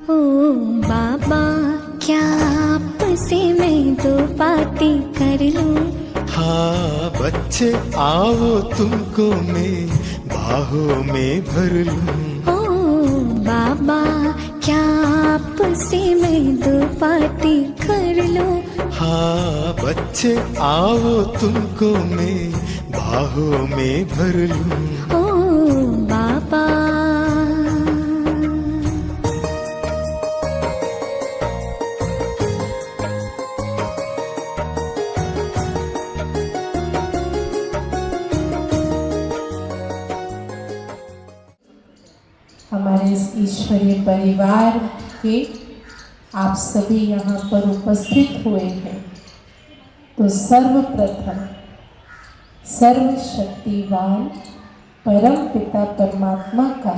ओ बाबा क्या आपसे मैं दो बातें कर लूं? हाँ बच्चे आओ तुमको मैं बाहों में भर लूं। ओ बाबा क्या आपसे मैं दो बातें कर लूं? हाँ बच्चे आओ तुमको मैं बाहों में भर लूं। ओ बाबा हमारे इस ईश्वरीय परिवार के आप सभी यहाँ पर उपस्थित हुए हैं, तो सर्वप्रथम सर्वशक्तिवान परम पिता परमात्मा का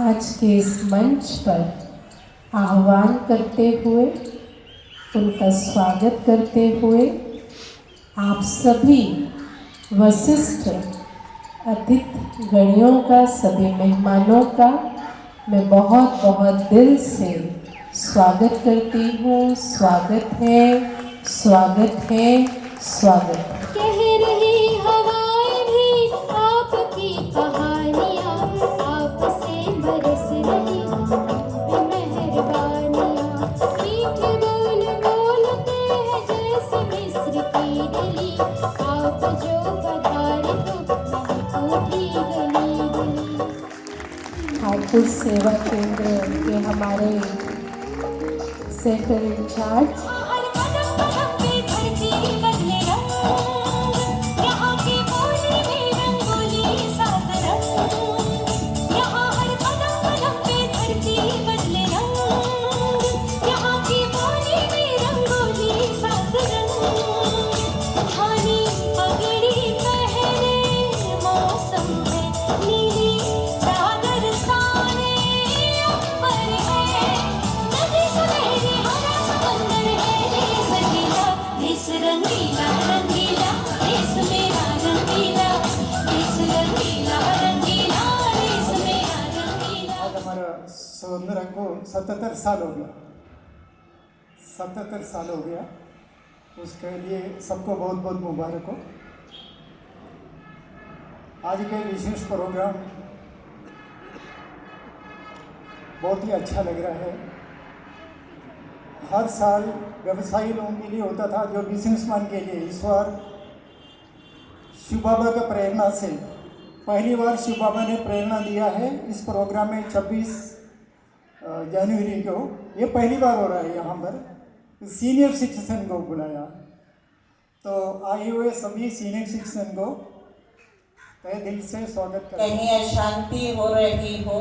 आज के इस मंच पर आह्वान करते हुए, उनका स्वागत करते हुए, आप सभी वशिष्ठ अतिथि गणियों का, सभी मेहमानों का मैं बहुत बहुत दिल से स्वागत करती हूँ। स्वागत है, स्वागत है, स्वागत है। कह रही हवाएं भी आपकी कहानियाँ, आपसे बरस रही मेहरबानियाँ। मीठे बोल बोलते हैं जैसे मिस्र की डली, आप जो पधारे तो उठी गली गली। ठाकुर सेवा केंद्र के हमारे सेक्टर इंचार्ज हर कदम कदम पे धरती बदले रंग, यहाँ की बोली में रंगोली साथ रंग। यहाँ हर कदम कदम पे धरती बदले रंग, यहाँ की बोली में रंगोली साथ रंग। धानी पगड़ी पहने मौसम है नीली चादर ताने अंबर है, नदी सुनहरी हरा समंदर है। देश रंगीला, देश रंगीला रंगीला, देश मेरा रंगीला, देश रंगीला रंगीला, देश मेरा रंगीला। आज हमारा स्वतंत्रता को 77 साल हो गया, 77 साल हो गया। उसके लिए सबको बहुत बहुत मुबारक हो। आज के विशेष प्रोग्राम बहुत ही अच्छा लग रहा है। हर साल व्यवसायी लोगों के लिए होता था, जो बिजनेसमैन के लिए। इस बार शिव बाबा का प्रेरणा से पहली बार शिव बाबा ने प्रेरणा दिया है इस प्रोग्राम में। 26 जनवरी को ये पहली बार हो रहा है। यहाँ पर सीनियर सिटीजन को बुलाया, तो आए हुए सभी सीनियर सिटीजन को तहे दिल से स्वागत करते हैं। कहीं अशांति हो रही हो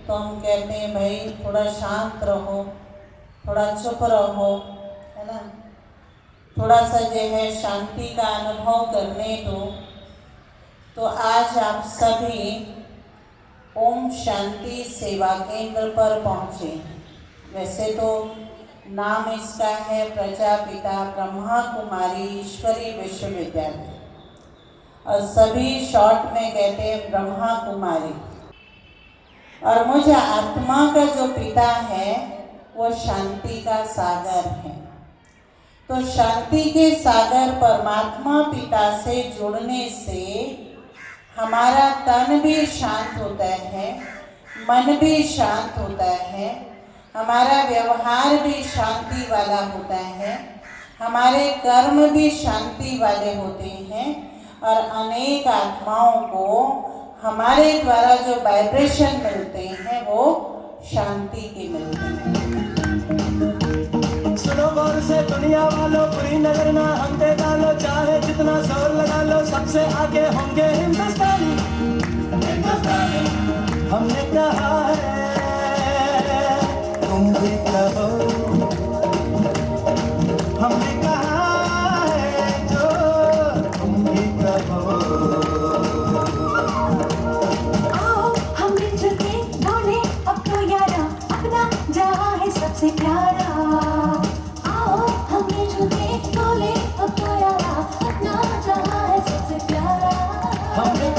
तो हम कहते हैं भाई थोड़ा शांत रहो, थोड़ा चुप रहो, है ना, थोड़ा सा जो है शांति का अनुभव करने दो। तो आज आप सभी ओम शांति सेवा केंद्र पर पहुँचे। वैसे तो नाम इसका है प्रजापिता ब्रह्मा कुमारी ईश्वरी विश्वविद्यालय, और सभी शॉर्ट में कहते हैं ब्रह्मा कुमारी। और मुझे आत्मा का जो पिता है वो शांति का सागर है। तो शांति के सागर परमात्मा पिता से जुड़ने से हमारा तन भी शांत होता है, मन भी शांत होता है, हमारा व्यवहार भी शांति वाला होता है, हमारे कर्म भी शांति वाले होते हैं, और अनेक आत्माओं को हमारे द्वारा जो वाइब्रेशन मिलते हैं वो शांति के मिलते हैं। सुनो गौर से दुनिया वालों, पूरी नजर ना हम पे डालो, चाहे जितना जोर लगा लो, सबसे आगे होंगे हिंदुस्तानी। हमने कहा है तुम भी कहो, हमने कहा है जो तुम भी कहो। आओ हम मिलजुल के बोले अब तो यारा, अपना जहाँ है सबसे प्यारा। आओ हम मिलजुल के बोले अब तो यारा, अपना जहाँ है सबसे प्यारा। हमने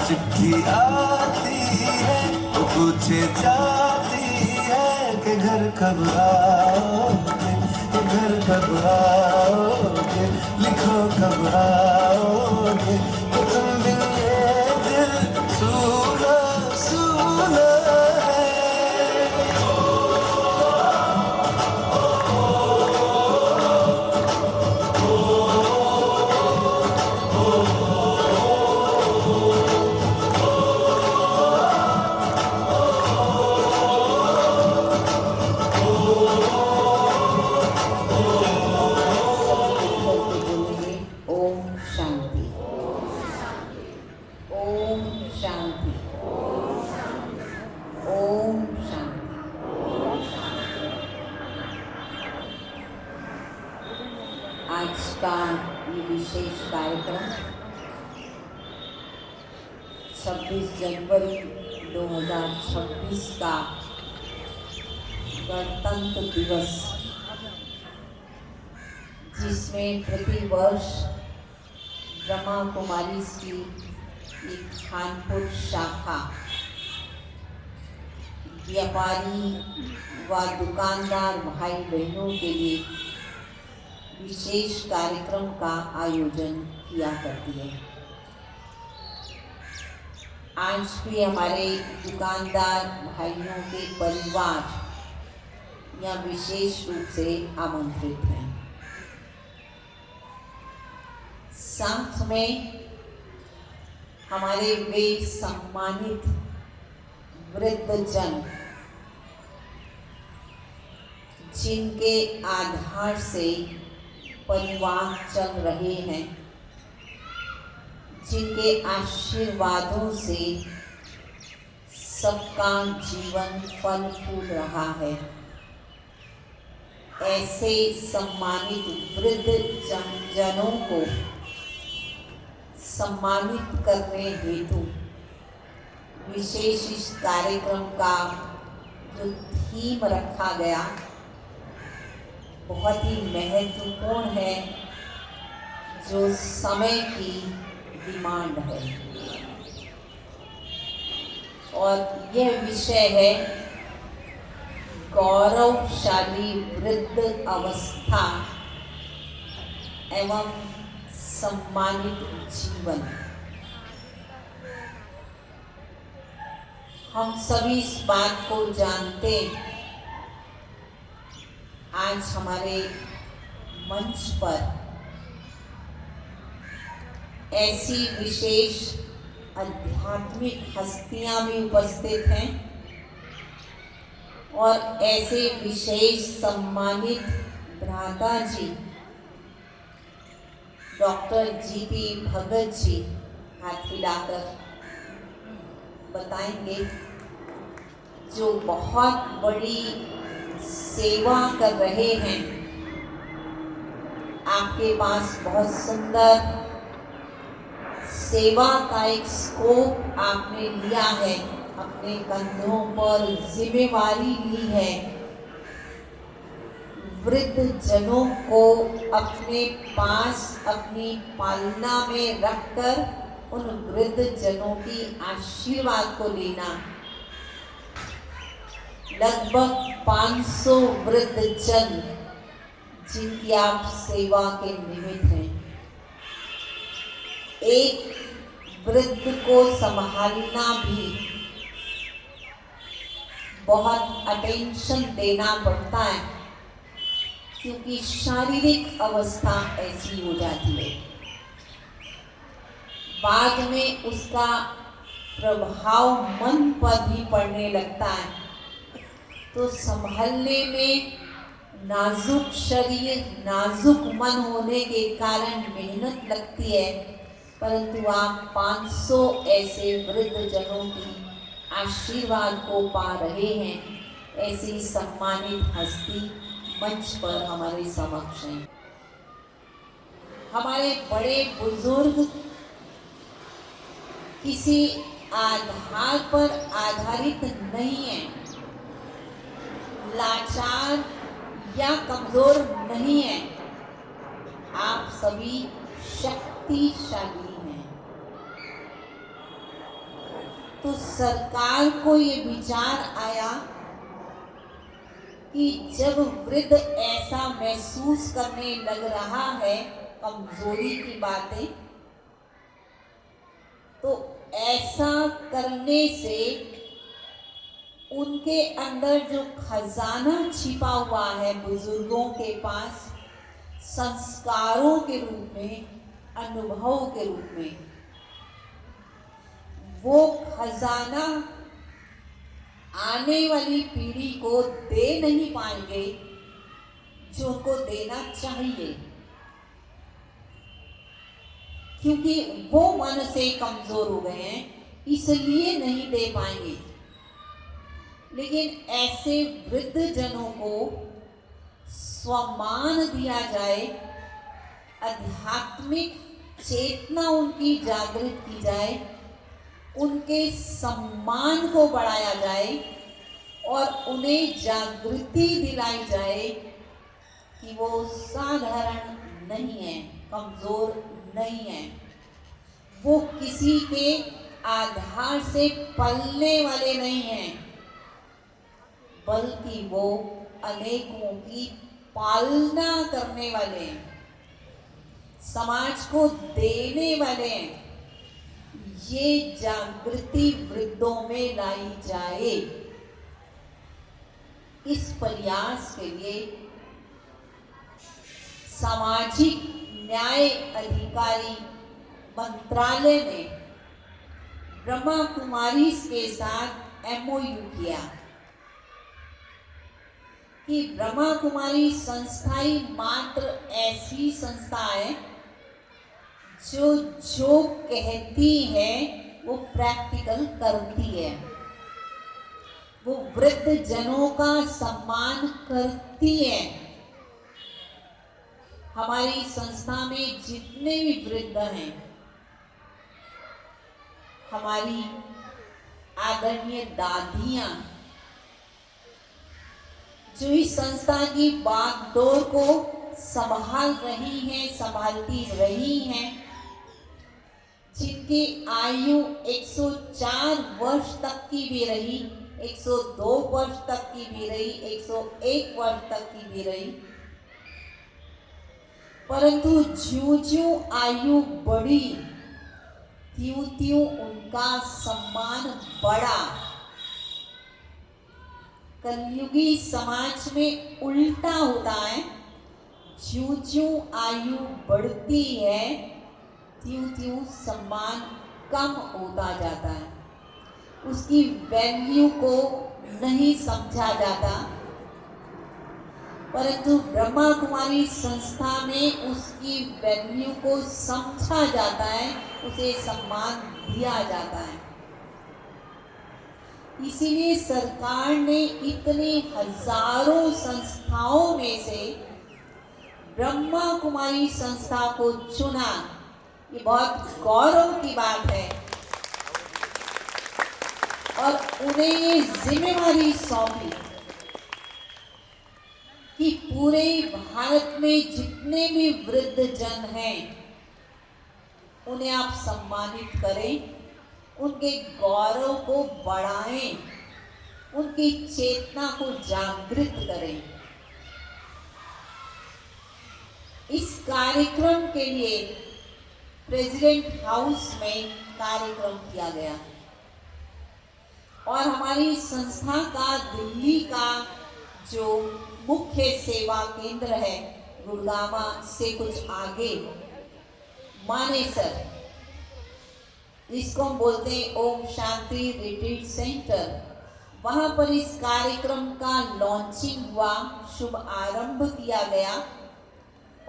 चिट्ठी आती है वो पूछे जाती है कि घर कब आओगे, कि घर कब आओगे, लिखो कब आओगे, कि तुम बिन ये दिल सूना सूना है। ओम शांति, ओम शांति, ओम शांति। आज का ये विशेष कार्यक्रम 26 जनवरी 2026 का गणतंत्र दिवस, जिसमें प्रतिवर्ष ब्रह्मा कुमारी की एक कानपुर शाखा व्यापारी व दुकानदार भाई बहनों के लिए विशेष कार्यक्रम का आयोजन किया करती है। आज भी हमारे दुकानदार भाइयों के परिवार यहाँ विशेष रूप से आमंत्रित हैं। साथ में हमारे वे सम्मानित वृद्धजन, जिनके आधार से परिवार चल रहे हैं, जिनके आशीर्वादों से सबका जीवन फल फूल रहा है, ऐसे सम्मानित वृद्ध जनों को सम्मानित करने हेतु विशेष इस कार्यक्रम का जो थीम रखा गया बहुत ही महत्वपूर्ण है, जो समय की डिमांड है। और यह विषय है गौरवशाली वृद्ध अवस्था एवं सम्मानित जीवन। हम सभी इस बात को जानते, आज हमारे मंच पर ऐसी विशेष आध्यात्मिक हस्तियां भी उपस्थित हैं और ऐसे विशेष सम्मानित भ्राता जी डॉक्टर जीपी भगत जी हाथ हिलाकर बताएंगे, जो बहुत बड़ी सेवा कर रहे हैं। आपके पास बहुत सुंदर सेवा का एक स्कोप आपने लिया है, अपने कंधों पर जिम्मेवारी ली है, वृद्ध जनों को अपने पास अपनी पालना में रखकर उन वृद्ध जनों की आशीर्वाद को लेना। लगभग 500 वृद्ध जन जिनकी आप सेवा के निमित्त हैं। एक वृद्ध को संभालना भी बहुत अटेंशन देना पड़ता है, क्योंकि शारीरिक अवस्था ऐसी हो जाती है, बाद में उसका प्रभाव मन पर भी पड़ने लगता है। तो संभालने में नाजुक शरीर, नाजुक मन होने के कारण मेहनत लगती है, परंतु आप 500 ऐसे वृद्ध जनों की आशीर्वाद को पा रहे हैं। ऐसी सम्मानित हस्ती मंच पर हमारे समक्ष हैं। हमारे बड़े बुजुर्ग किसी आधार पर आधारित नहीं है, लाचार या कमजोर नहीं है। आप सभी शक्तिशाली हैं। तो सरकार को ये विचार आया कि जब वृद्ध ऐसा महसूस करने लग रहा है कमजोरी की बातें, तो ऐसा करने से उनके अंदर जो खजाना छिपा हुआ है बुजुर्गों के पास, संस्कारों के रूप में, अनुभव के रूप में, वो खजाना आने वाली पीढ़ी को दे नहीं पाएंगे जो उनको देना चाहिए, क्योंकि वो मन से कमजोर हो गए हैं, इसलिए नहीं दे पाएंगे। लेकिन ऐसे वृद्ध जनों को सम्मान दिया जाए, आध्यात्मिक चेतना उनकी जागृत की जाए, उनके सम्मान को बढ़ाया जाए और उन्हें जागृति दिलाई जाए कि वो साधारण नहीं है, कमजोर नहीं है, वो किसी के आधार से पलने वाले नहीं हैं, बल्कि वो अनेकों की पालना करने वाले हैं, समाज को देने वाले हैं। ये जागृति वृद्धों में लाई जाए, इस प्रयास के लिए सामाजिक न्याय अधिकारी मंत्रालय ने ब्रह्मा कुमारी के साथ MOU किया कि ब्रह्मा कुमारी संस्था ही मात्र ऐसी संस्था है जो कहती है वो प्रैक्टिकल करती है, वो वृद्ध जनों का सम्मान करती है। हमारी संस्था में जितने भी वृद्ध हैं, हमारी आदरणीय दादियां जो इस संस्था की बागडोर को संभाल रही हैं, संभालती रही हैं, जिनकी आयु 104 वर्ष तक की भी रही, 102 वर्ष तक की भी रही, 101 वर्ष तक की भी रही, परंतु ज्यों-ज्यों आयु बढ़ी त्यों-त्यों उनका सम्मान बढ़ा। कलयुगी समाज में उल्टा होता है, ज्यों-ज्यों आयु बढ़ती है त्यों-त्यों सम्मान कम होता जाता है, उसकी वैल्यू को नहीं समझा जाता। परंतु ब्रह्मा कुमारी संस्था में उसकी वैल्यू को समझा जाता है, उसे सम्मान दिया जाता है। इसीलिए सरकार ने इतने हजारों संस्थाओं में से ब्रह्मा कुमारी संस्था को चुना। ये बहुत गौरव की बात है और उन्हें ये जिम्मेवारी सौंपी कि पूरे भारत में जितने भी वृद्ध जन हैं उन्हें आप सम्मानित करें, उनके गौरव को बढ़ाएं, उनकी चेतना को जागृत करें। इस कार्यक्रम के लिए प्रेसिडेंट हाउस में कार्यक्रम किया गया और हमारी संस्था का दिल्ली का जो मुख्य सेवा केंद्र है गुड़गावा से कुछ आगे मानेसर, जिसको हम बोलते हैं ओम शांति रिट्रीट सेंटर, वहाँ पर इस कार्यक्रम का लॉन्चिंग हुआ, शुभ आरंभ किया गया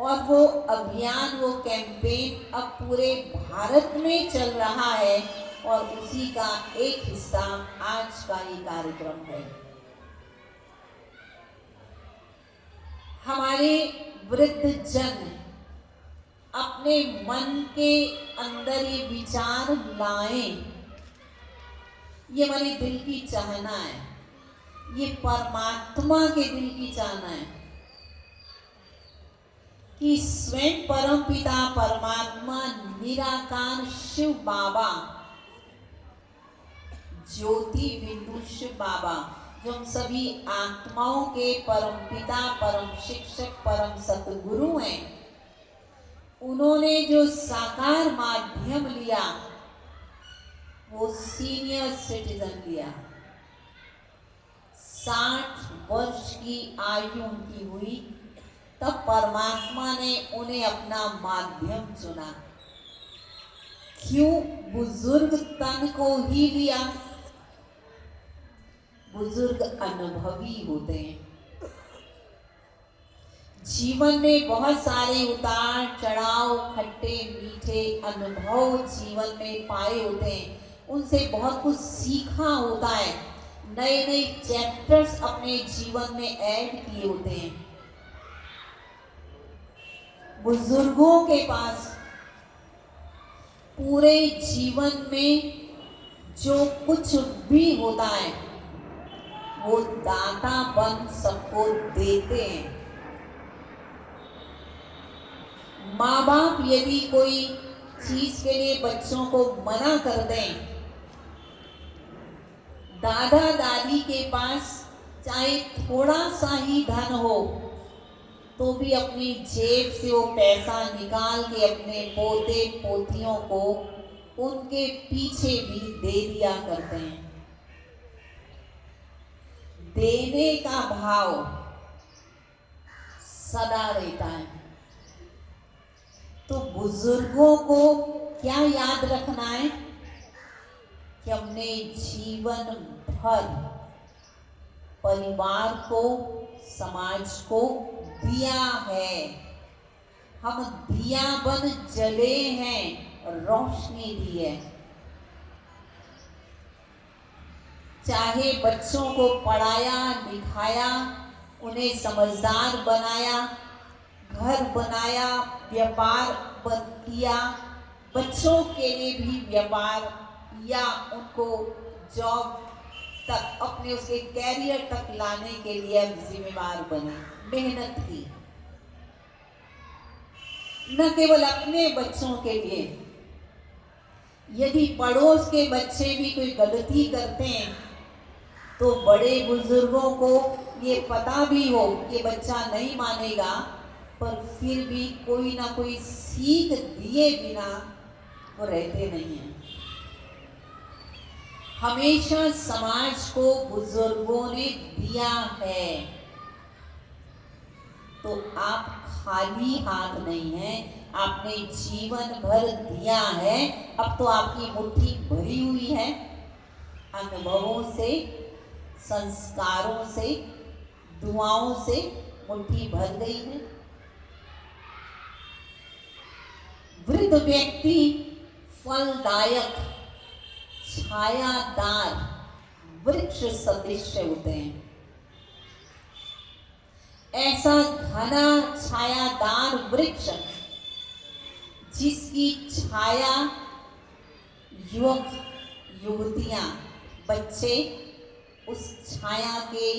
और वो अभियान, वो कैंपेन अब पूरे भारत में चल रहा है और उसी का एक हिस्सा आज का ये कार्यक्रम है। हमारे वृद्ध जन अपने मन के अंदर ये विचार लाएं, ये हमारे दिल की चाहना है, ये परमात्मा के दिल की चाहना है कि स्वयं परमपिता परमात्मा निराकार शिव बाबा ज्योति विदुष बाबा, जो हम सभी आत्माओं के परम पिता, परम शिक्षक, परम सतगुरु हैं, उन्होंने जो साकार माध्यम लिया वो सीनियर सिटीजन लिया। 60 वर्ष की आयु उनकी हुई, तब परमात्मा ने उन्हें अपना माध्यम चुना। क्यों बुजुर्ग तन को ही लिया? बुजुर्ग अनुभवी होते हैं। जीवन में बहुत सारे उतार चढ़ाव, खट्टे मीठे अनुभव जीवन में पाए होते हैं, उनसे बहुत कुछ सीखा होता है, नए नए चैप्टर्स अपने जीवन में ऐड किए होते हैं। बुजुर्गों के पास पूरे जीवन में जो कुछ भी होता है वो दाता बन सबको देते हैं। माँ बाप यदि कोई चीज के लिए बच्चों को मना कर दें, दादा दादी के पास चाहे थोड़ा सा ही धन हो तो भी अपनी जेब से वो पैसा निकाल के अपने पोते पोतियों को उनके पीछे भी दे दिया करते हैं। देने का भाव सदा रहता है। तो बुजुर्गों को क्या याद रखना है कि हमने जीवन भर परिवार को, समाज को दिया है। हम दिया बन जले हैं, रोशनी दी है। चाहे बच्चों को पढ़ाया लिखाया, उन्हें समझदार बनाया, घर बनाया, व्यापार किया, बच्चों के लिए भी व्यापार या उनको जॉब तक, अपने उसके कैरियर तक लाने के लिए जिम्मेवार बने, मेहनत की। न केवल अपने बच्चों के लिए, यदि पड़ोस के बच्चे भी कोई गलती करते हैं तो बड़े बुजुर्गों को ये पता भी हो कि बच्चा नहीं मानेगा, पर फिर भी कोई ना कोई सीख दिए बिना वो रहते नहीं हैं। हमेशा समाज को बुजुर्गों ने दिया है, तो आप खाली हाथ नहीं हैं, आपने जीवन भर दिया है। अब तो आपकी मुट्ठी भरी हुई है अनुभवों से, संस्कारों से, दुआओं से मुट्ठी भर गई है। वृद्ध व्यक्ति फलदायक, छायादार वृक्ष सदृश होते हैं। ऐसा घना छायादार वृक्ष जिसकी छाया युवक युवतियां, बच्चे उस छाया के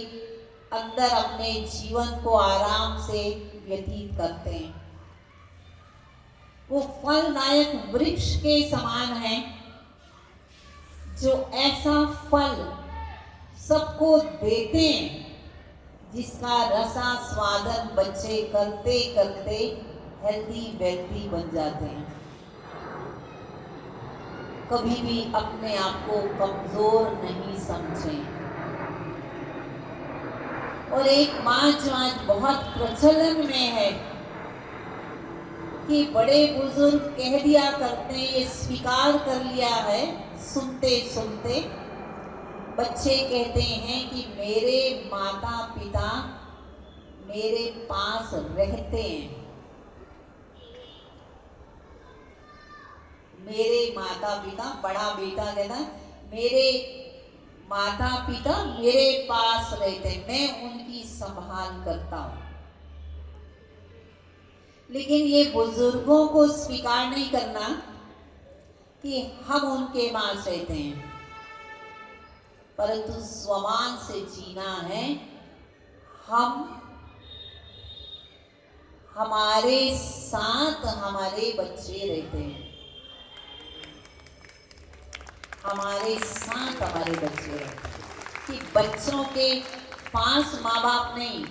अंदर अपने जीवन को आराम से व्यतीत करते हैं। वो फलदायक वृक्ष के समान है जो ऐसा फल सबको देते हैं जिसका रसा स्वादन बच्चे करते करते हेल्दी वेल्दी बन जाते हैं। कभी भी अपने आप को कमजोर नहीं समझें। और एक बात जो आज बहुत प्रचलन में है कि बड़े बुजुर्ग कह दिया करते हैं, ये स्वीकार कर लिया है सुनते सुनते, बच्चे कहते हैं कि मेरे माता पिता मेरे पास रहते हैं। मेरे माता पिता, बड़ा बेटा कहता मेरे माता पिता मेरे पास रहते हैं, मैं उनकी संभाल करता हूं। लेकिन ये बुजुर्गों को स्वीकार नहीं करना कि हम उनके पास रहते हैं, परंतु स्वमान से जीना है। हम हमारे साथ हमारे बच्चे रहते हैं। हमारे साथ हमारे बच्चे रहते कि बच्चों के पास माँ बाप नहीं,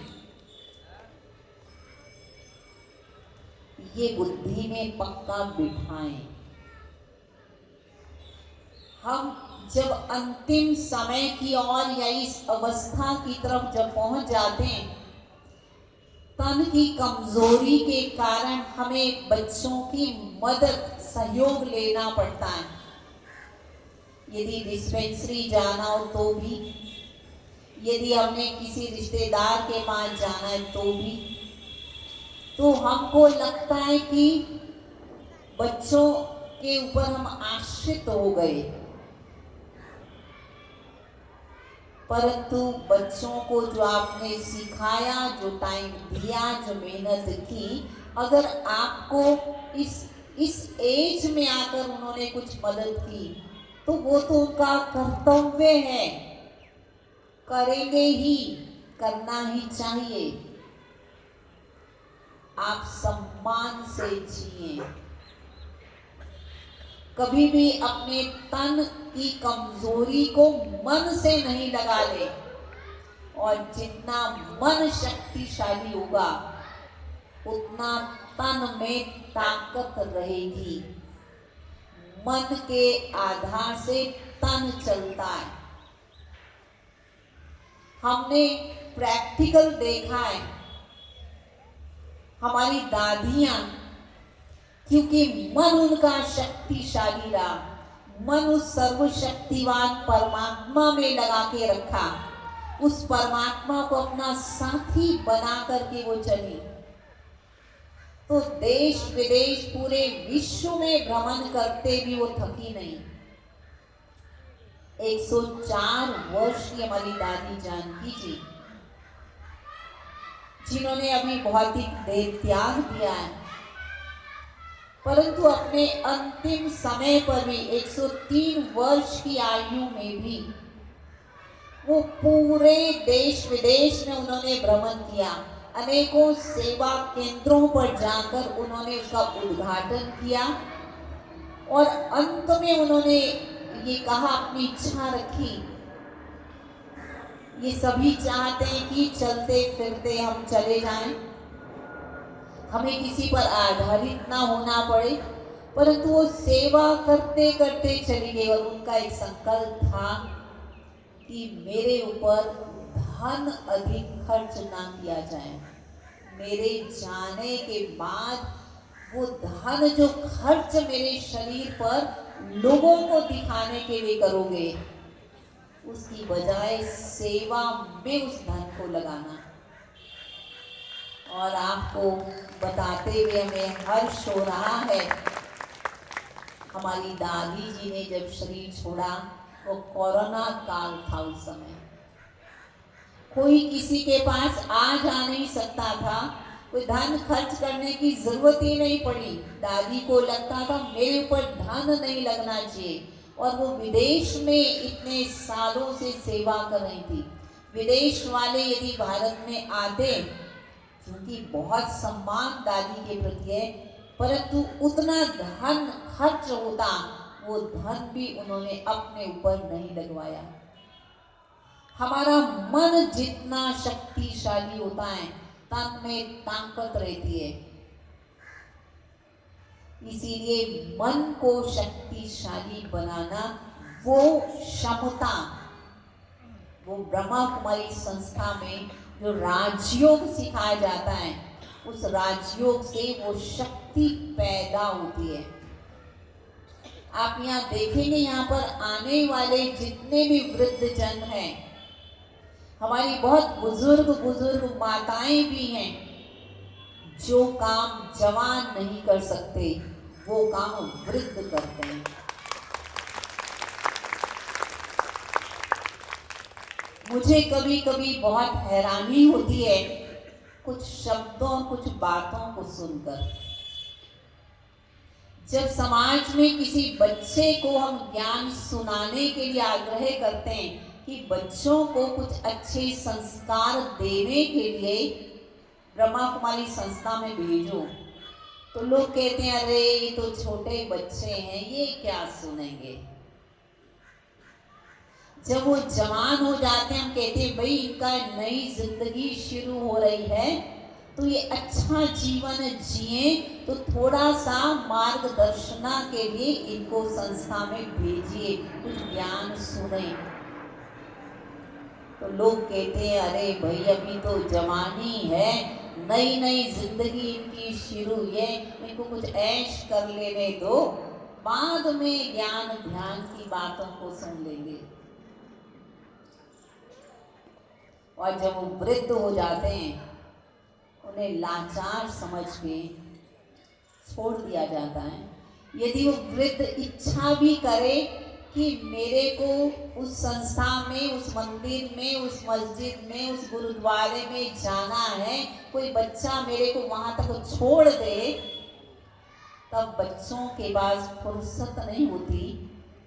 ये बुद्धि में पक्का बिठाएं। हम जब अंतिम समय की ओर या इस अवस्था की तरफ जब पहुंच जाते हैं, तन की कमजोरी के कारण हमें बच्चों की मदद सहयोग लेना पड़ता है। यदि डिस्पेंसरी जाना हो तो भी, यदि हमने किसी रिश्तेदार के पास जाना है तो भी, तो हमको लगता है कि बच्चों के ऊपर हम आश्रित हो गए, परंतु बच्चों को जो आपने सिखाया, जो टाइम दिया, जो मेहनत की, अगर आपको इस एज में आकर उन्होंने कुछ मदद की तो वो तो उनका कर्तव्य है, करेंगे ही, करना ही चाहिए। आप सम्मान से जिए, कभी भी अपने तन की कमजोरी को मन से नहीं लगा ले, और जितना मन शक्तिशाली होगा उतना तन में ताकत रहेगी। मन के आधार से तन चलता है। हमने प्रैक्टिकल देखा है, हमारी दादियां, क्योंकि मन उनका शक्तिशाली रहा, मन उस सर्वशक्तिवान परमात्मा में लगा के रखा, उस परमात्मा को अपना साथी बना करके वो चली, तो देश विदेश पूरे विश्व में भ्रमण करते भी वो थकी नहीं। 104 वर्ष की हमारी दादी जानकी जी, जिन्होंने अभी भौतिक देह त्याग दिया है, परंतु अपने अंतिम समय पर भी 103 वर्ष की आयु में भी वो पूरे देश विदेश में उन्होंने भ्रमण किया, अनेकों सेवा केंद्रों पर जाकर उन्होंने उसका उद्घाटन किया, और अंत में उन्होंने ये कहा, अपनी इच्छा रखी, ये सभी चाहते हैं कि चलते फिरते हम चले जाएं, हमें किसी पर आधारित ना होना पड़े, परंतु वो सेवा करते करते चली गई। और उनका एक संकल्प था कि मेरे ऊपर धन अधिक खर्च ना किया जाए, मेरे जाने के बाद वो धन जो खर्च मेरे शरीर पर लोगों को दिखाने के लिए करोगे, उसकी बजाय सेवा में उस धन को लगाना। और आपको बताते हुए हमें हर्ष हो रहा है, हमारी दादी जी ने जब शरीर छोड़ा, वो कोरोना काल था, उस समय कोई किसी के पास आ जा नहीं सकता था, कोई धन खर्च करने की जरूरत ही नहीं पड़ी। दादी को लगता था मेरे ऊपर धन नहीं लगना चाहिए, और वो विदेश में इतने सालों से सेवा कर रही थी। विदेश वाले यदि भारत में आते, क्योंकि बहुत सम्मान दादी के प्रति है, परंतु उतना धन खर्च होता, वो धन भी उन्होंने अपने ऊपर नहीं लगवाया। हमारा मन जितना शक्तिशाली होता है, तन में ताकत रहती है, इसीलिए मन को शक्तिशाली बनाना, वो क्षमता, वो ब्रह्मा कुमारी संस्था में जो राजयोग सिखाया जाता है, उस राजयोग से वो शक्ति पैदा होती है। आप यहाँ देखेंगे, यहाँ पर आने वाले जितने भी वृद्ध जन हैं, हमारी बहुत बुजुर्ग माताएं भी हैं, जो काम जवान नहीं कर सकते, वो काम वृद्ध करते हैं। मुझे कभी कभी बहुत हैरानी होती है कुछ शब्दों, कुछ बातों को सुनकर। जब समाज में किसी बच्चे को हम ज्ञान सुनाने के लिए आग्रह करते हैं कि बच्चों को कुछ अच्छे संस्कार देने के लिए ब्रह्मा कुमारी संस्था में भेजो, तो लोग कहते हैं अरे ये तो छोटे बच्चे हैं, ये क्या सुनेंगे। जब वो जवान हो जाते हैं, हम कहते हैं भाई इनका नई जिंदगी शुरू हो रही है, तो ये अच्छा जीवन जिए, तो थोड़ा सा मार्गदर्शना के लिए इनको संस्था में भेजिए, कुछ ज्ञान सुने। तो लोग कहते हैं अरे भाई अभी तो जवानी है, नई नई जिंदगी इनकी शुरू है, इनको कुछ ऐश कर लेने दो, बाद में ज्ञान ध्यान की बातों को सुन लेंगे। और जब वो वृद्ध हो जाते हैं, उन्हें लाचार समझ के छोड़ दिया जाता है। यदि वो वृद्ध इच्छा भी करे कि मेरे को उस संस्था में, उस मंदिर में, उस मस्जिद में, उस गुरुद्वारे में जाना है, कोई बच्चा मेरे को वहाँ तक छोड़ दे, तब बच्चों के पास फुर्सत नहीं होती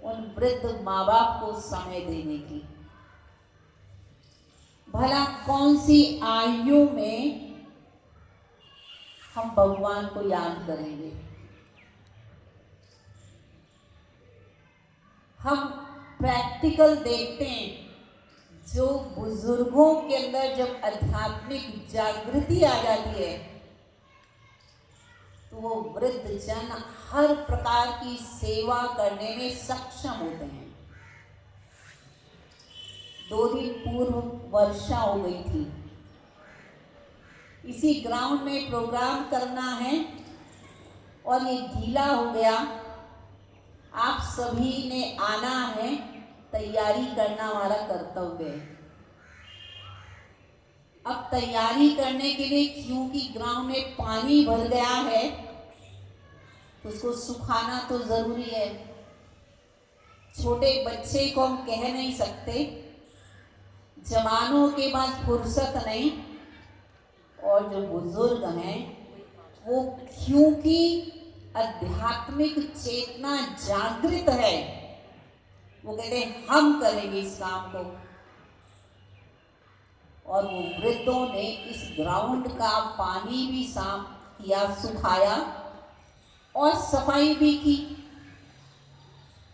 उन वृद्ध माँ बाप को समय देने की। भला कौन सी आयु में हम भगवान को याद करेंगे? हम प्रैक्टिकल देखते हैं, जो बुजुर्गों के अंदर जब आध्यात्मिक जागृति आ जाती है, तो वो वृद्ध जन हर प्रकार की सेवा करने में सक्षम होते हैं। 2 दिन पूर्व वर्षा हो गई थी, इसी ग्राउंड में प्रोग्राम करना है और ये गीला हो गया। आप सभी ने आना है, तैयारी करना हमारा कर्तव्य है। अब तैयारी करने के लिए, क्योंकि ग्राउंड में पानी भर गया है, तो उसको सुखाना तो जरूरी है। छोटे बच्चे को हम कह नहीं सकते, जवानों के पास फुर्सत नहीं, और जो बुजुर्ग हैं वो क्योंकि आध्यात्मिक चेतना जागृत है, वो कहते हैं हम करेंगे इस काम को। और वो वृद्धों ने इस ग्राउंड का पानी भी साफ किया, सुखाया और सफाई भी की।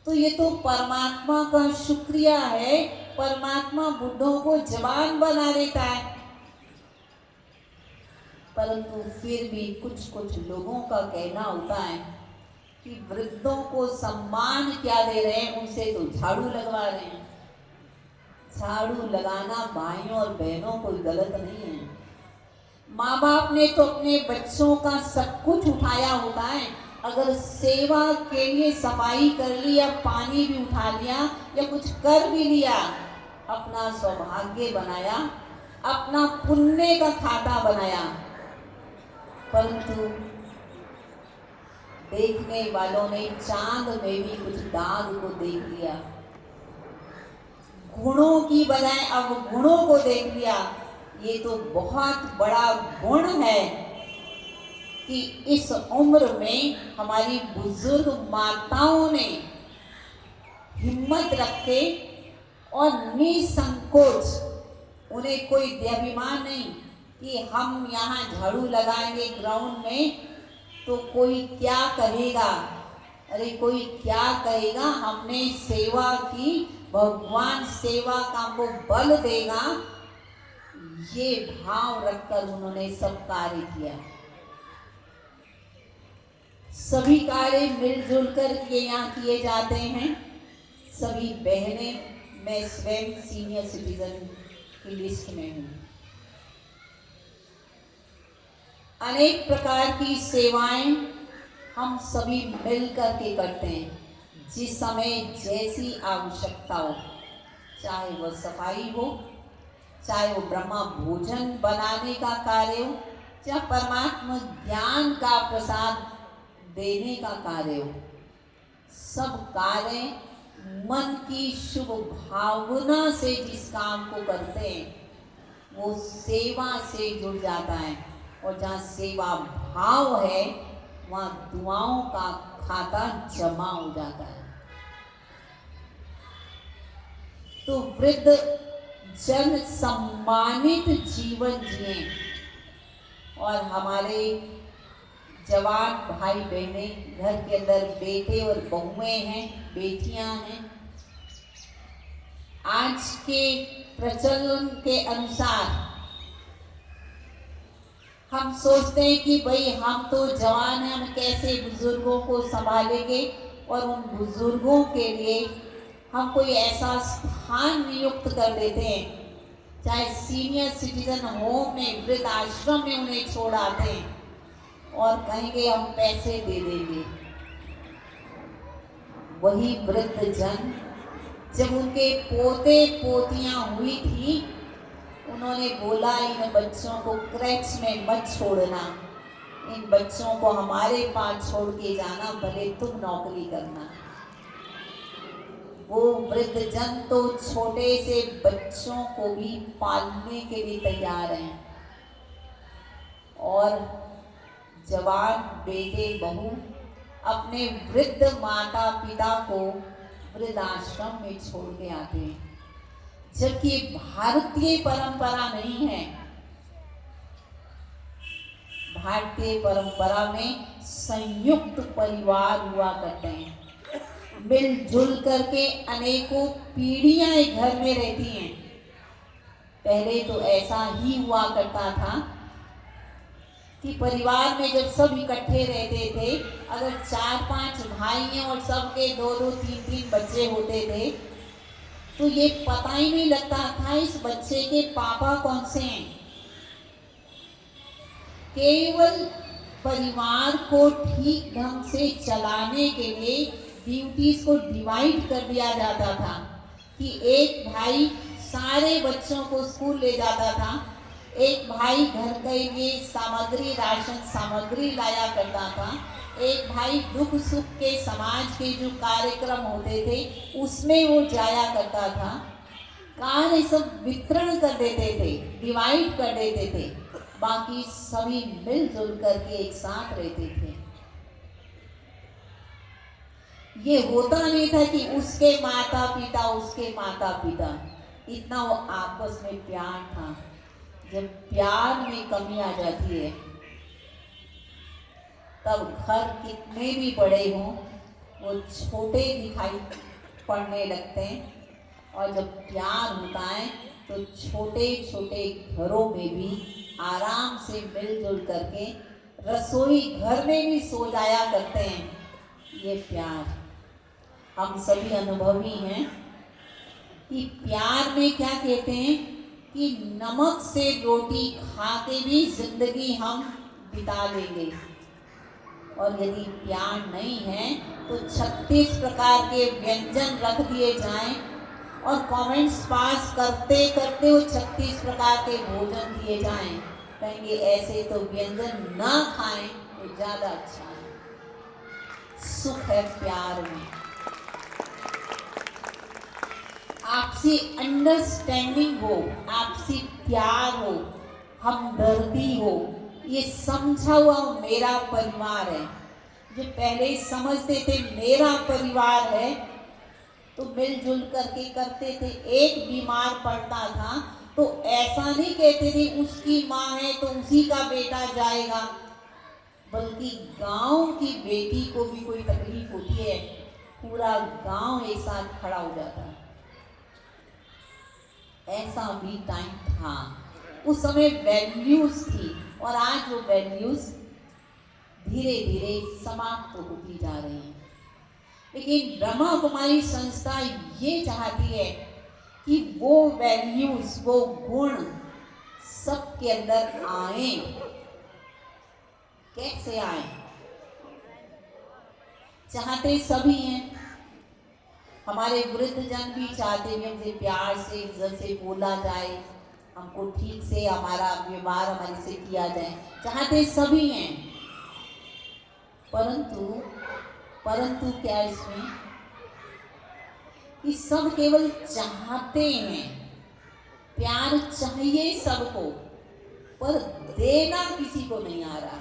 तो ये तो परमात्मा का शुक्रिया है, परमात्मा बुढ़ों को जवान बना देता है। परंतु फिर भी कुछ कुछ लोगों का कहना होता है कि वृद्धों को सम्मान क्या दे रहे हैं, उनसे तो झाड़ू लगवा रहे हैं। झाड़ू लगाना भाइयों और बहनों कोई गलत नहीं है। माँ बाप ने तो अपने बच्चों का सब कुछ उठाया होता है। अगर सेवा के लिए सफाई कर ली या पानी भी उठा लिया या कुछ कर भी लिया, अपना सौभाग्य बनाया, अपना पुण्य का खाता बनाया। परंतु देखने वालों ने चांद में भी कुछ दाग को देख लिया, गुणों की बजाय अब गुणों को देख लिया। ये तो बहुत बड़ा गुण है कि इस उम्र में हमारी बुजुर्ग माताओं ने हिम्मत रखे और निसंकोच, उन्हें कोई द्यभिमान नहीं कि हम यहाँ झाड़ू लगाएंगे ग्राउंड में तो कोई क्या कहेगा। अरे कोई क्या कहेगा, हमने सेवा की, भगवान सेवा का वो बल देगा, ये भाव रखकर उन्होंने सब कार्य किया। सभी कार्य मिलजुल कर के यहाँ किए जाते हैं। सभी बहनें, मैं स्वयं सीनियर सिटीजन की लिस्ट में हूँ। अनेक प्रकार की सेवाएं हम सभी मिल कर के करते हैं, जिस समय जैसी आवश्यकता हो, चाहे वह सफाई हो, चाहे वो ब्रह्मा भोजन बनाने का कार्य हो, चाहे परमात्मा ज्ञान का प्रसाद देने का कार्य हो। सब कार्य मन की शुभ भावना से जिस काम को करते हैं वो सेवा से जुड़ जाता है, और जहाँ सेवा भाव है वहाँ दुआओं का खाता जमा हो जाता है। तो वृद्ध जन सम्मानित जीवन जिए, और हमारे जवान भाई बहने, घर के अंदर बेटे और बहुएं हैं, बेटियां हैं, आज के प्रचलन के अनुसार हम सोचते हैं कि भाई हम तो जवान हैं, हम कैसे बुजुर्गों को संभालेंगे, और उन बुजुर्गों के लिए हम कोई ऐसा स्थान नियुक्त कर देते हैं, चाहे सीनियर सिटीजन होम में, वृद्ध आश्रम में उन्हें छोड़ आते हैं और कहेंगे हम पैसे दे देंगे। वही वृद्ध जन जब उनके पोते पोतियां हुई थी, उन्होंने बोला इन बच्चों को क्रैच में मत छोड़ना, इन बच्चों को हमारे पास छोड़ के जाना, भले तुम नौकरी करना। वो वृद्ध जन तो छोटे से बच्चों को भी पालने के लिए तैयार हैं, और जवान बेटे बहू अपने वृद्ध माता पिता को वृद्धाश्रम में छोड़ के आते हैं, जबकि भारतीय परंपरा नहीं है। भारतीय परंपरा में संयुक्त परिवार हुआ करते हैं, मिलजुल करके अनेकों पीढ़ियां एक घर में रहती हैं। पहले तो ऐसा ही हुआ करता था कि परिवार में जब सब इकट्ठे रहते थे, अगर 4-5 भाई हैं और सबके 2-2, 3-3 बच्चे होते थे, तो ये पता ही नहीं लगता था इस बच्चे के पापा कौन से हैं। केवल परिवार को ठीक ढंग से चलाने के लिए ड्यूटीज को डिवाइड कर दिया जाता था कि एक भाई सारे बच्चों को स्कूल ले जाता था, एक भाई घर के लिए सामग्री, राशन सामग्री लाया करता था, एक भाई दुख सुख के समाज के जो कार्यक्रम होते थे उसमें वो जाया करता था। कार्य सब वितरण कर देते थे, डिवाइड कर देते थे, बाकी सभी मिलजुल करके एक साथ रहते थे। ये होता नहीं था कि उसके माता पिता, इतना वो आपस में प्यार था। जब प्यार में कमी आ जाती है तब घर कितने भी बड़े हों वो छोटे दिखाई पड़ने लगते हैं, और जब प्यार होता है तो छोटे छोटे घरों में भी आराम से मिलजुल करके रसोई घर में भी सो जाया करते हैं। ये प्यार हम सभी अनुभवी हैं कि प्यार में क्या कहते हैं कि नमक से रोटी खा के भी जिंदगी हम बिता लेंगे, और यदि प्यार नहीं है तो 36 प्रकार के व्यंजन रख दिए जाएं और कमेंट्स पास करते करते वो 36 प्रकार के भोजन दिए जाएं, कहेंगे ऐसे तो व्यंजन ना खाएं तो ज़्यादा अच्छा है। सुख है प्यार में, आपसी अंडरस्टैंडिंग हो, आपसी प्यार हो, हमदर्दी हो, ये समझा हुआ मेरा परिवार है। जो पहले समझते थे मेरा परिवार है तो मिलजुल करके करते थे। एक बीमार पड़ता था तो ऐसा नहीं कहते थे उसकी माँ है तो उसी का बेटा जाएगा, बल्कि गांव की बेटी को भी कोई तकलीफ होती है पूरा गांव एक साथ खड़ा हो जाता है। ऐसा भी टाइम था, उस समय वैल्यूज थी, और आज वो वैल्यूज धीरे धीरे समाप्त होती जा रही हैं। लेकिन ब्रह्मा कुमारी संस्था ये चाहती है कि वो वैल्यूज, वो गुण सबके अंदर आए। कैसे आए? चाहते सभी हैं, हमारे वृद्ध जन भी चाहते हैं हमसे प्यार से, इज्जत से बोला जाए, हमको ठीक से हमारा व्यवहार हमारे से किया जाए, चाहते सभी हैं। परंतु क्या इसमें कि सब केवल चाहते हैं, प्यार चाहिए सबको, पर देना किसी को नहीं आ रहा।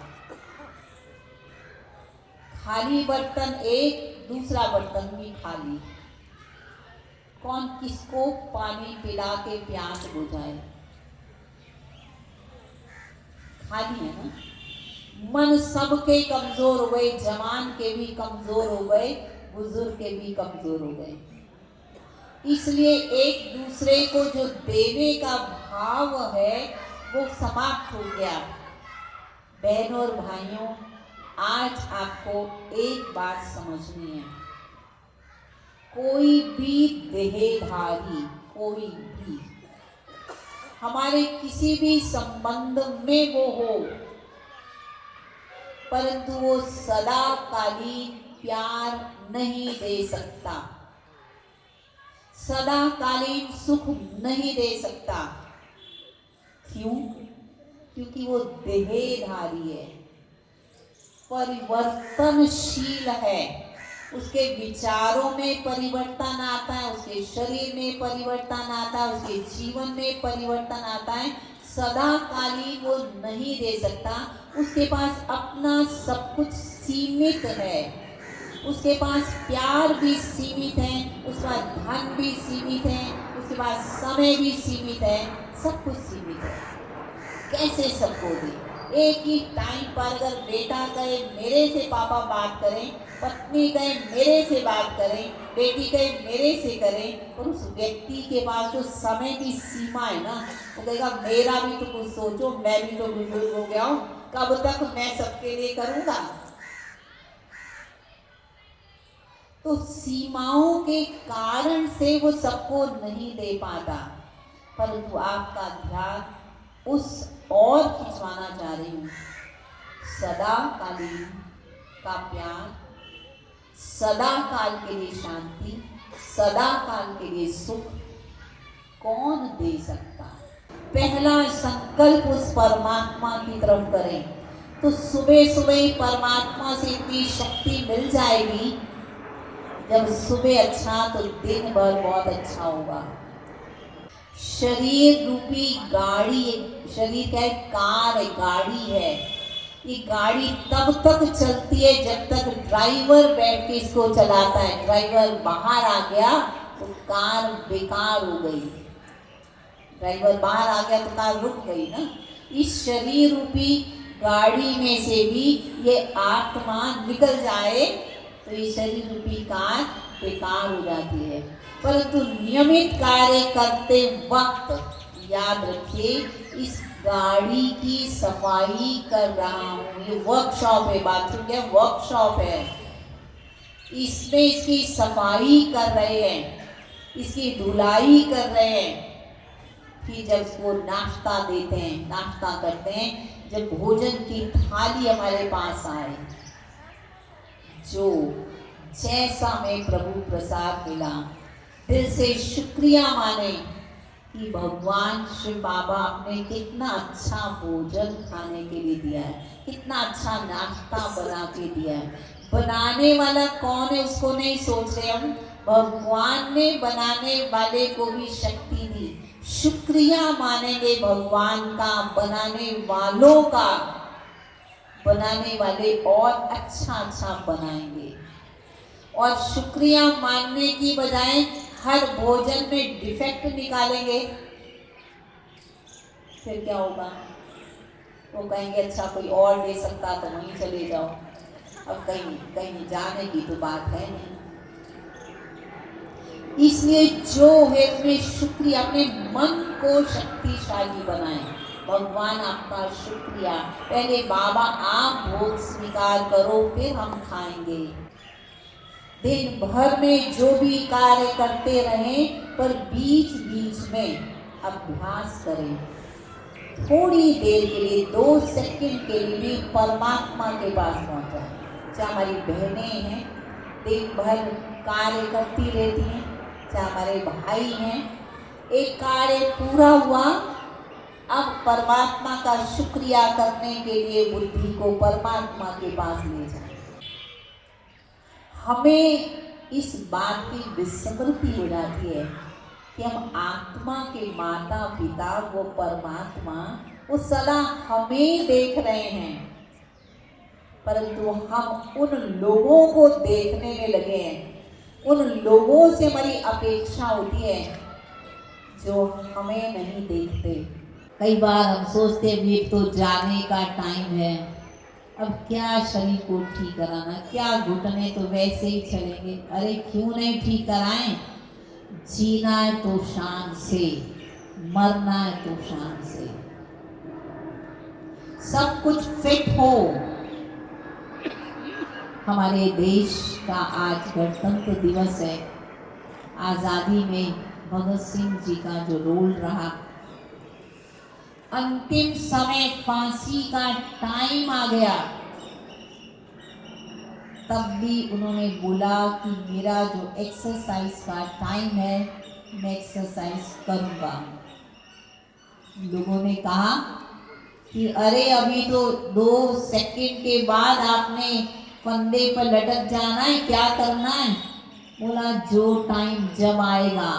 खाली बर्तन एक, दूसरा बर्तन भी खाली, कौन किसको पानी पिला के प्यास बुझाए? खाली है ना। मन सबके कमजोर हो गए, जवान के भी कमजोर हो गए, बुजुर्ग के भी कमजोर हो गए। इसलिए एक दूसरे को जो देने का भाव है वो समाप्त हो गया। बहनों और भाइयों, आज आपको एक बात समझनी है, कोई भी देहधारी, कोई भी हमारे किसी भी संबंध में वो हो, परंतु वो सदाकालीन प्यार नहीं दे सकता, सदाकालीन सुख नहीं दे सकता। क्यों? क्योंकि वो देहधारी है, परिवर्तनशील है, उसके विचारों में परिवर्तन आता है, उसके शरीर में परिवर्तन आता है, उसके जीवन में परिवर्तन आता है। सदाकालीन वो नहीं दे सकता। उसके पास अपना सब कुछ सीमित है, उसके पास प्यार भी सीमित है, उसके पास धन भी सीमित है, उसके पास समय भी सीमित है, सब कुछ सीमित है। कैसे सबको दे? एक ही टाइम पर अगर बेटा कहे मेरे से पापा बात करें, पत्नी कहे मेरे से बात करें, बेटी कहे मेरे से करें, और उस व्यक्ति के पास जो समय की सीमा है ना, वो कहेगा मेरा भी तो कुछ सोचो, मैं भी तो बुजुर्ग हो गया हूँ, कब तक मैं सबके लिए करूँगा। तो सीमाओं के कारण से वो सबको नहीं दे पाता। परंतु आपका ध्यान उस और खिंचवाना चाह रही हूँ, सदाकालीन का प्यार, सदा काल के लिए शांति, सदा काल के लिए सुख कौन दे सकता? पहला संकल्प उस परमात्मा की तरफ करें तो सुबह सुबह ही परमात्मा से इतनी शक्ति मिल जाएगी। जब सुबह अच्छा तो दिन भर बहुत अच्छा होगा। शरीर रूपी गाड़ी, शरीर क्या है? कार है, गाड़ी है। ये गाड़ी तब तक चलती है जब तक ड्राइवर बैठ के इसको चलाता है। ड्राइवर बाहर आ गया तो कार बेकार हो गई, ड्राइवर बाहर आ गया तो कार रुक गई ना। इस शरीर रूपी गाड़ी में से भी ये आत्मा निकल जाए तो ये शरीर रूपी कार बेकार हो जाती है। परंतु नियमित कार्य करते वक्त याद रखिए, इस गाड़ी की सफाई कर रहा हूँ। ये वर्कशॉप है, बाथरूम क्या वर्कशॉप है, इसमें इसकी सफाई कर रहे हैं, इसकी धुलाई कर रहे हैं। फिर जब इसको नाश्ता देते हैं, नाश्ता करते हैं, जब भोजन की थाली हमारे पास आए, जो जैसा हमें प्रभु प्रसाद मिला, दिल से शुक्रिया माने कि भगवान शिव बाबा आपने कितना अच्छा भोजन खाने के लिए दिया है, कितना अच्छा नाश्ता बना के दिया है। बनाने वाला कौन है उसको नहीं सोच रहे हम, भगवान ने बनाने वाले को भी शक्ति दी। शुक्रिया मानेंगे भगवान का, बनाने वालों का, बनाने वाले और अच्छा अच्छा बनाएंगे। और शुक्रिया मानने की बजाय हर भोजन में डिफेक्ट निकालेंगे, फिर क्या होगा? वो कहेंगे अच्छा कोई और ले सकता तो वहीं चले जाओ, अब कहीं कहीं जाने की तो बात है नहीं। इसलिए जो है उसमें शुक्रिया, अपने मन को शक्तिशाली बनाएं। भगवान आपका शुक्रिया, पहले बाबा आप भोग स्वीकार करो फिर हम खाएंगे। दिन भर में जो भी कार्य करते रहें, पर बीच बीच में अभ्यास करें। थोड़ी देर के लिए, 2 सेकंड के लिए भी परमात्मा के पास पहुंचा। चाहे हमारी बहनें हैं, दिन भर कार्य करती रहती हैं, चाहे हमारे भाई हैं, एक कार्य पूरा हुआ, अब परमात्मा का शुक्रिया करने के लिए बुद्धि को परमात्मा के पास ले जाए। हमें इस बात की विस्मृति हो जाती है कि हम आत्मा के माता पिता, वो परमात्मा, वो सदा हमें देख रहे हैं, परंतु हम उन लोगों को देखने में लगे हैं। उन लोगों से हमारी अपेक्षा होती है जो हमें नहीं देखते। कई बार हम सोचते हैं ये तो जाने का टाइम है, अब क्या शरीर को ठीक कराना, क्या घुटने तो वैसे ही चलेंगे, अरे क्यों नहीं ठीक कराएं, जीना है तो शान से, मरना है तो शान से। सब कुछ फिट हो। हमारे देश का आज गणतंत्र दिवस है। आज़ादी में भगत सिंह जी का जो रोल रहा, अंतिम समय फांसी का टाइम आ गया, तब भी उन्होंने बोला कि मेरा जो एक्सरसाइज का टाइम है मैं एक्सरसाइज करूँगा। लोगों ने कहा कि अरे अभी तो 2 सेकंड के बाद आपने फंदे पर लटक जाना है, क्या करना है? बोला जो टाइम जब आएगा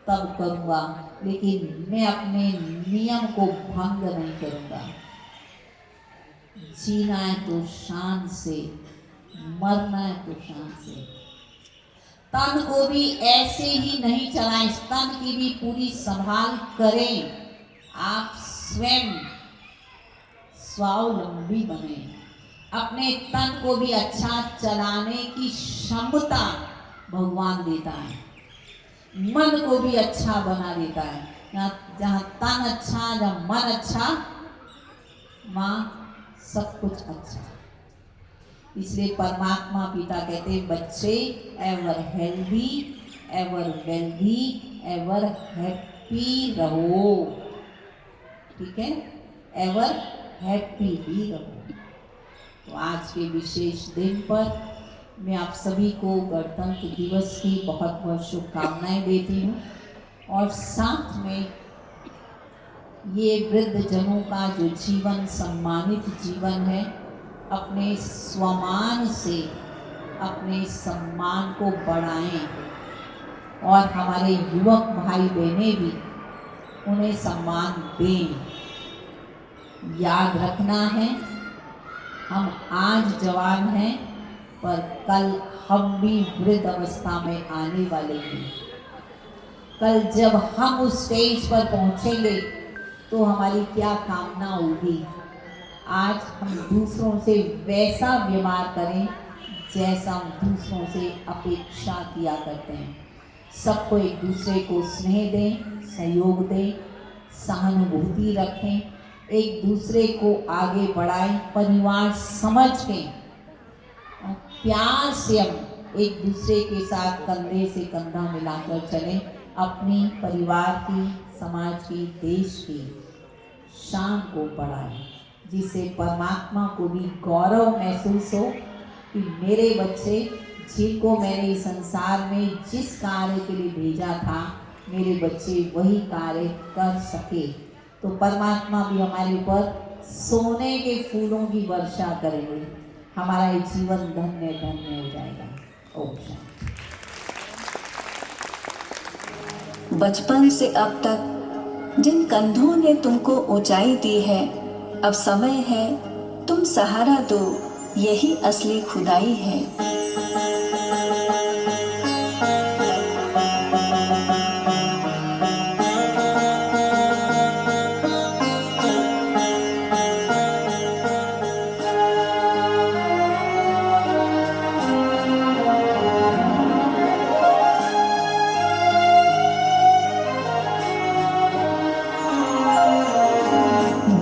तब करूँगा, लेकिन मैं अपने नियम को भंग नहीं करूँगा। जीना है तो शान से, मरना है तो शान से। तन को भी ऐसे ही नहीं चलाएं, तन की भी पूरी संभाल करें। आप स्वयं स्वावलंबी बने। अपने तन को भी अच्छा चलाने की क्षमता भगवान देता है, मन को भी अच्छा बना देता है। जहाँ तन अच्छा, जहाँ मन अच्छा, वहाँ सब कुछ अच्छा। इसलिए परमात्मा पिता कहते हैं बच्चे ever healthy, ever wealthy, ever happy रहो। ठीक है, एवर हैप्पी भी रहो। तो आज के विशेष दिन पर मैं आप सभी को गणतंत्र दिवस की बहुत बहुत शुभकामनाएं देती हूँ, और साथ में ये वृद्ध जनों का जो जीवन सम्मानित जीवन है, अपने स्वमान से अपने सम्मान को बढ़ाएं, और हमारे युवक भाई बहनें भी उन्हें सम्मान दें। याद रखना है, हम आज जवान हैं पर कल हम भी वृद्ध अवस्था में आने वाले हैं। कल जब हम उस स्टेज पर पहुंचेंगे तो हमारी क्या कामना होगी। आज हम दूसरों से वैसा व्यवहार करें जैसा हम दूसरों से अपेक्षा किया करते हैं। सबको एक दूसरे को स्नेह दें, सहयोग दें, सहानुभूति रखें, एक दूसरे को आगे बढ़ाएं, परिवार समझ के प्यार से हम एक दूसरे के साथ कंधे से कंधा मिलाकर चलें। अपनी परिवार की, समाज की, देश की शान को बढ़ाएं, जिससे परमात्मा को भी गौरव महसूस हो कि मेरे बच्चे जिनको मैंने इस संसार में जिस कार्य के लिए भेजा था, मेरे बच्चे वही कार्य कर सके। तो परमात्मा भी हमारे ऊपर सोने के फूलों की वर्षा करेंगे, हमारा ये जीवन धन्य धन्य हो जाएगा। ओम शांति। बचपन से अब तक जिन कंधों ने तुमको ऊंचाई दी है, अब समय है तुम सहारा दो, यही असली खुदाई है।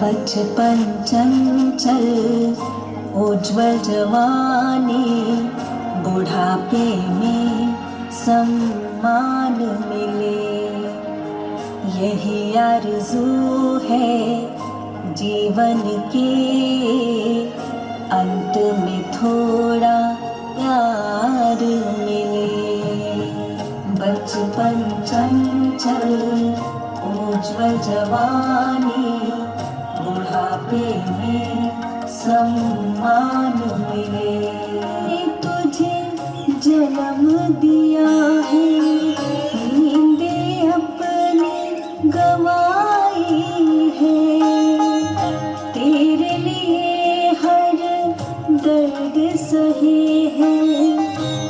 बचपन चंचल उज्ज्वल जवानी, बुढ़ापे में सम्मान मिले, यही आरज़ू है जीवन के अंत में थोड़ा प्यार मिले। बचपन चंचल उज्ज्वल जवानी, बुढ़ापे में सम्मान मिले। तुझे जन्म दिया है, नींदें अपनी गंवाई है, तेरे लिए हर दर्द सहे है,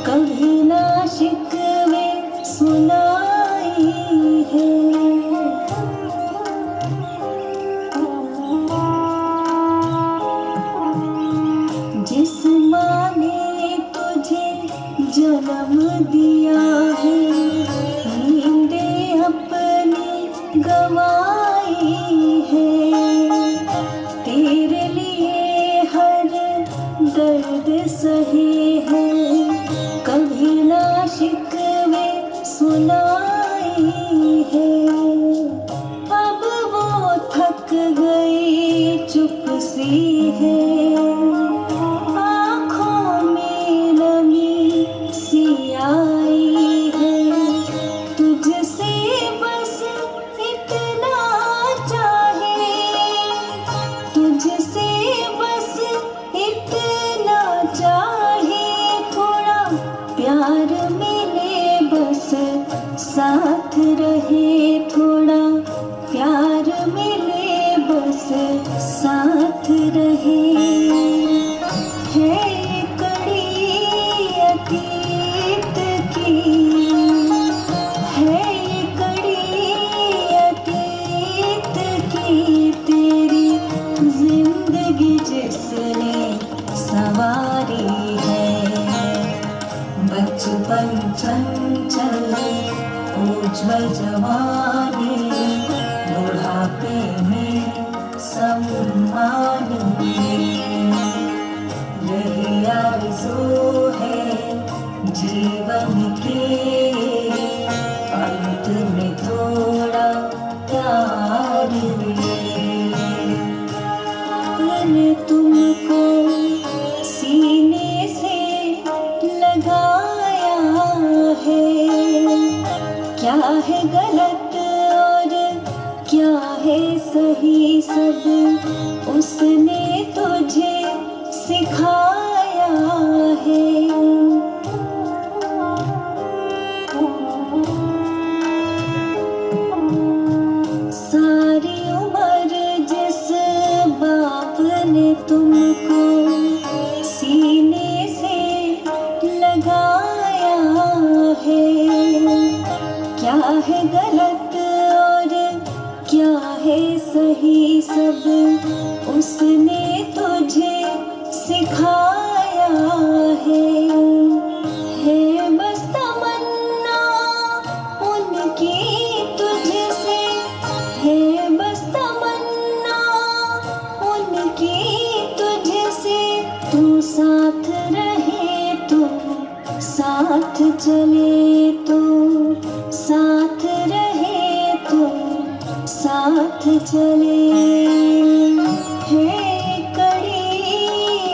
कभी ना शिकवे सुनाई है। जिस माँ ने तुझे जन्म दिया है, गवाई है, तेरे लिए हर दर्द सहे है, कभी ना शिकवे सुनाई है। अब वो थक गई चुप सी है, आँखों में नमी सी आई है, तुझसे बस इतना चाहे, तुझसे बस इतना चाहे, थोड़ा प्यार मिले बस साथ रहे, थोड़ा प्यार मिले बस साथ रहे। है ये कड़ी अतीत की, है ये कड़ी अतीत की, तेरी जिंदगी जिसने सवारी है। बचपन चंचल उज्ज्वल जवानी, बुढ़ापे में सम्मान मिले, यही आरज़ू है जीवन के, अंत में थोड़ा प्यार मिले। मैंने तुमको सीने से लगाया है, क्या है गलत और क्या है सही, सब उसने तुझे सिखाया है। सारी उम्र जिस बाप ने तुमको सीने से लगाया है, क्या है गलत और क्या है सही, सब उसने तुझे सिखाया है। है बस तमन्ना उनकी तुझसे, है बस तमन्ना उनकी तुझसे, तू साथ रहे तो साथ चले, तो साथ रहे तो साथ चले। है कड़ी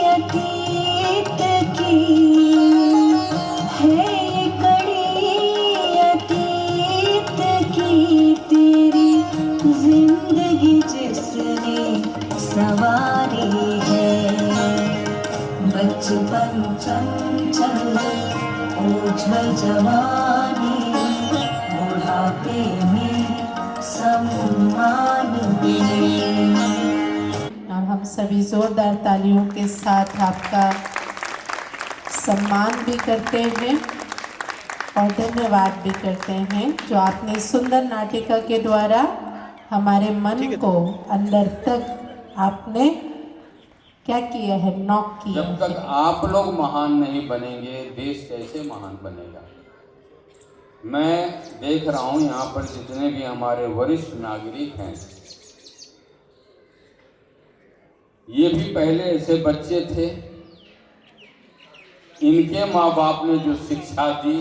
अतीत की, है कड़ी अतीत की, तेरी जिंदगी जिसने सवारी है। बचपन चंचल उज्ज्वल जवानी, बुढ़ापे में सम्मान मिले। और हम सभी जोरदार तालियों के साथ आपका सम्मान भी करते हैं और धन्यवाद भी करते हैं, जो आपने सुंदर नाटिका के द्वारा हमारे मन को अंदर तक आपने क्या किया है, नॉक किया जब तक है। आप लोग महान नहीं बनेंगे, देश कैसे महान बनेगा। मैं देख रहा हूँ यहाँ पर जितने भी हमारे वरिष्ठ नागरिक हैं, ये भी पहले ऐसे बच्चे थे, इनके माँ बाप ने जो शिक्षा दी,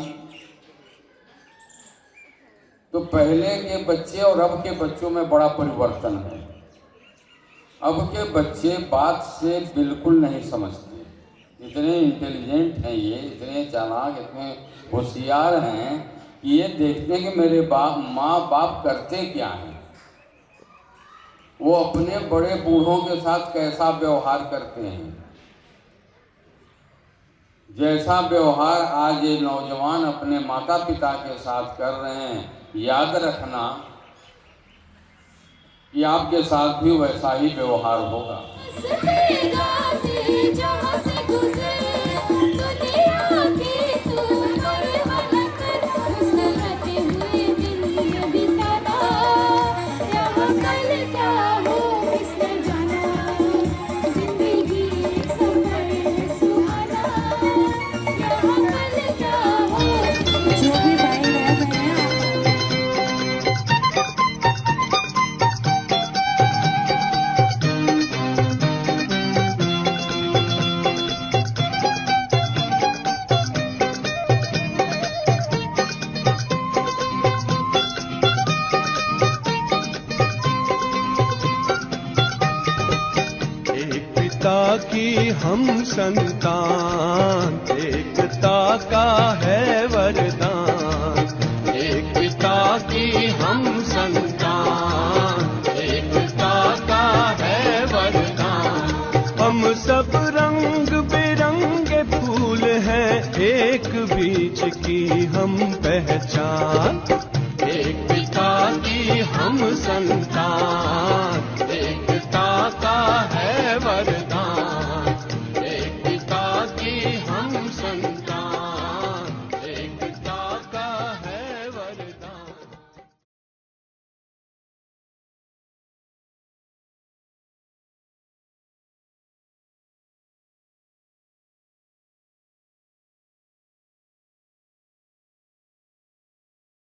तो पहले के बच्चे और अब के बच्चों में बड़ा परिवर्तन है। अब के बच्चे बात से बिल्कुल नहीं समझते, इतने इंटेलिजेंट हैं ये, इतने चालाक, इतने होशियार हैं कि ये देखते हैं कि मेरे माँ बाप करते क्या हैं, वो अपने बड़े बूढ़ों के साथ कैसा व्यवहार करते हैं। जैसा व्यवहार आज ये नौजवान अपने माता पिता के साथ कर रहे हैं, याद रखना कि आपके साथ भी वैसा ही व्यवहार होगा। हम संतान, एकता का है वरदान। एक पिता की हम संतान, एकता का है वरदान। हम सब रंग बिरंगे फूल हैं, एक बीज की हम पहचान।